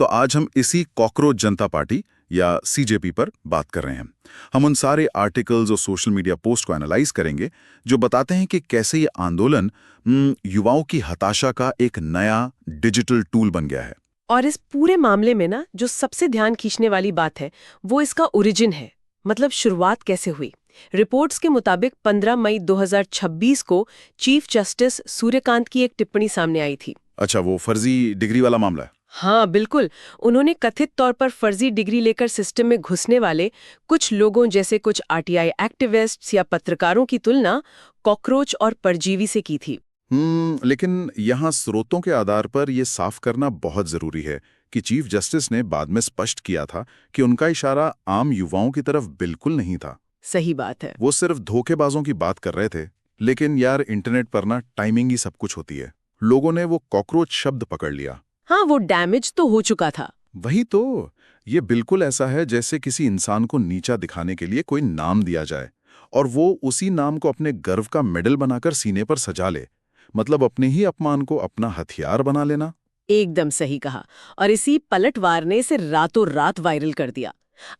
तो आज हम इसी कॉकरोच जनता पार्टी या सीजेपी पर बात कर रहे हैं। हम उन सारे आर्टिकल्स और सोशल मीडिया पोस्ट को एनालाइज करेंगे जो बताते हैं कि कैसे ये आंदोलन युवाओं की हताशा का एक नया डिजिटल टूल बन गया है। और इस पूरे मामले में ना जो सबसे ध्यान खींचने वाली बात है वो इसका ओरिजिन है, मतलब शुरुआत कैसे हुई। रिपोर्ट्स के मुताबिक 15 मई 2026 को चीफ जस्टिस सूर्यकांत की एक टिप्पणी सामने आई थी। अच्छा, वो फर्जी डिग्री वाला मामला है। हाँ बिल्कुल, उन्होंने कथित तौर पर फर्जी डिग्री लेकर सिस्टम में घुसने वाले कुछ लोगों जैसे कुछ आरटीआई एक्टिविस्ट्स या पत्रकारों की तुलना कॉकरोच और परजीवी से की थी। लेकिन यहाँ स्रोतों के आधार पर यह साफ करना बहुत जरूरी है कि चीफ जस्टिस ने बाद में स्पष्ट किया था कि उनका इशारा आम युवाओं की तरफ बिल्कुल नहीं था। सही बात है। वो सिर्फ धोखेबाजों की बात कर रहे थे। लेकिन यार, इंटरनेट पर ना टाइमिंग ही सब कुछ होती है। लोगों ने वो कॉकरोच शब्द पकड़ लिया। हाँ, वो डैमेज तो हो चुका था। वही तो, ये बिल्कुल ऐसा है जैसे किसी इंसान को नीचा दिखाने के लिए कोई नाम दिया जाए और वो उसी नाम को अपने गर्व का मेडल बनाकर सीने पर सजा ले। मतलब अपने ही अपमान को अपना हथियार बना लेना। एकदम सही कहा। और इसी पलटवार ने इसे रातों रात वायरल कर दिया।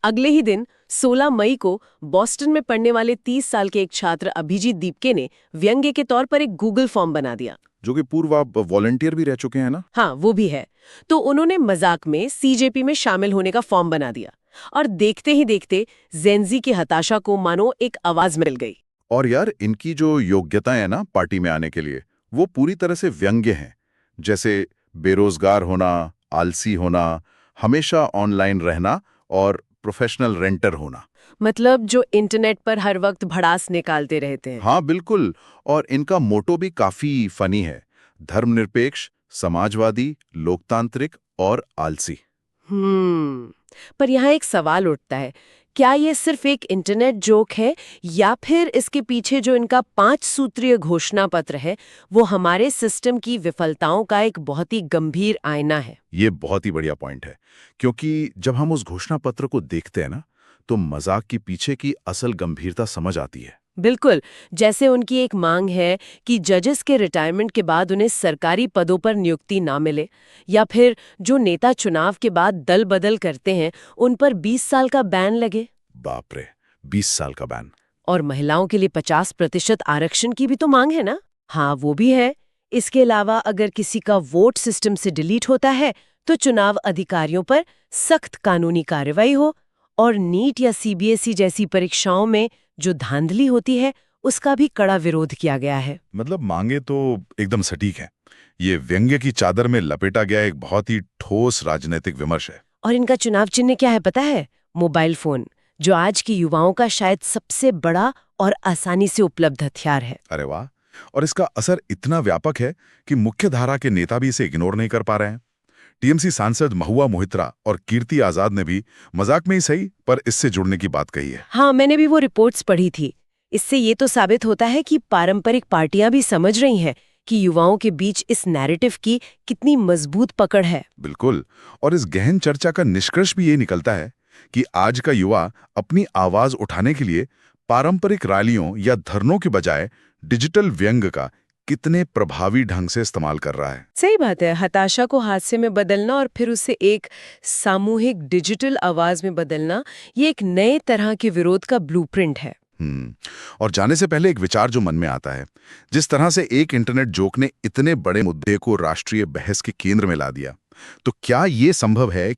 अगले ही दिन 16 मई को बॉस्टन में पढ़ने वाले 30 साल के एक छात्र अभिजीत दीपके ने व्यंग्य के तौर पर एक गूगल फॉर्म बना दिया। जो कि पूर्व आप वॉलंटियर भी रह चुके हैं ना? हाँ, वो भी है। तो उन्होंने मजाक में सीजेपी में शामिल होने का फॉर्म बना दिया और देखते ही देखते जेनजी की हताशा को मानो एक आवाज मिल गई। और यार, इनकी जो योग्यताएं है ना पार्टी में आने के लिए, वो पूरी तरह से व्यंग्य हैं। जैसे बेरोजगार होना, आलसी होना, हमेशा ऑनलाइन रहना और प्रोफेशनल रेंटर होना। मतलब जो इंटरनेट पर हर वक्त भड़ास निकालते रहते हैं। हाँ बिल्कुल। और इनका मोटो भी काफी फनी है। धर्मनिरपेक्ष, समाजवादी, लोकतांत्रिक और आलसी। पर यहाँ एक सवाल उठता है, क्या ये सिर्फ एक इंटरनेट जोक है या फिर इसके पीछे जो इनका 5 सूत्रीय घोषणा पत्र है वो हमारे सिस्टम की विफलताओं का एक बहुत ही गंभीर आईना है। ये बहुत ही बढ़िया पॉइंट है, क्योंकि जब हम उस घोषणा पत्र को देखते हैं ना, तो मजाक के पीछे की असल गंभीरता समझ आती है। बिल्कुल, जैसे उनकी एक मांग है कि जजेस के रिटायरमेंट के बाद उन्हें सरकारी पदों पर नियुक्ति ना मिले, या फिर जो नेता चुनाव के बाद दल बदल करते हैं उन पर 20 साल का बैन लगे। बाप रे, 20 साल का बैन। और महिलाओं के लिए 50% आरक्षण की भी तो मांग है ना? हाँ, वो भी है। इसके अलावा अगर किसी का वोट सिस्टम से डिलीट होता है तो चुनाव अधिकारियों पर सख्त कानूनी कार्रवाई हो, और नीट या सीबीएसई जैसी परीक्षाओं में जो धांधली होती है उसका भी कड़ा विरोध किया गया है। मतलब मांगे तो एकदम सटीक है। ये व्यंग्य की चादर में लपेटा गया एक बहुत ही ठोस राजनीतिक विमर्श है। और इनका चुनाव चिन्ह क्या है पता है? मोबाइल फोन, जो आज की युवाओं का शायद सबसे बड़ा और आसानी से उपलब्ध हथियार है। अरे वाह! और इसका असर इतना व्यापक है कि मुख्य धारा के नेता भी इसे इग्नोर नहीं कर पा रहे हैं। टीएमसी सांसद महुआ मोहित्रा और कीर्ति आजाद ने भी मजाक में ही सही पर इससे जुड़ने की बात कही है। हाँ, मैंने भी वो रिपोर्ट्स पढ़ी थी। इससे ये तो साबित होता है कि पारंपरिक पार्टियां भी समझ रही हैं कि युवाओं के बीच इस नैरेटिव की कितनी मजबूत पकड़ है। बिल्कुल। और इस गहन चर्चा का निष्कर्ष भी ये निकलता है कि आज का युवा अपनी आवाज उठाने के लिए पारंपरिक रैलियों या धरनों के बजाय डिजिटल व्यंग्य का कितने प्रभावी ढंग से इस्तेमाल कर रहा है। सही बात है। हताशा को हास्य में बदलना और फिर उसे एक सामूहिक डिजिटल आवाज में बदलना, ये एक नए तरह के विरोध का ब्लूप्रिंट है। और जाने से पहले एक विचार जो मन में आता है, जिस तरह से एक इंटरनेट जोक ने इतने बड़े मुद्दे को राष्ट्रीय बहस के केंद्र में ला दिया, तो क्या ये संभव है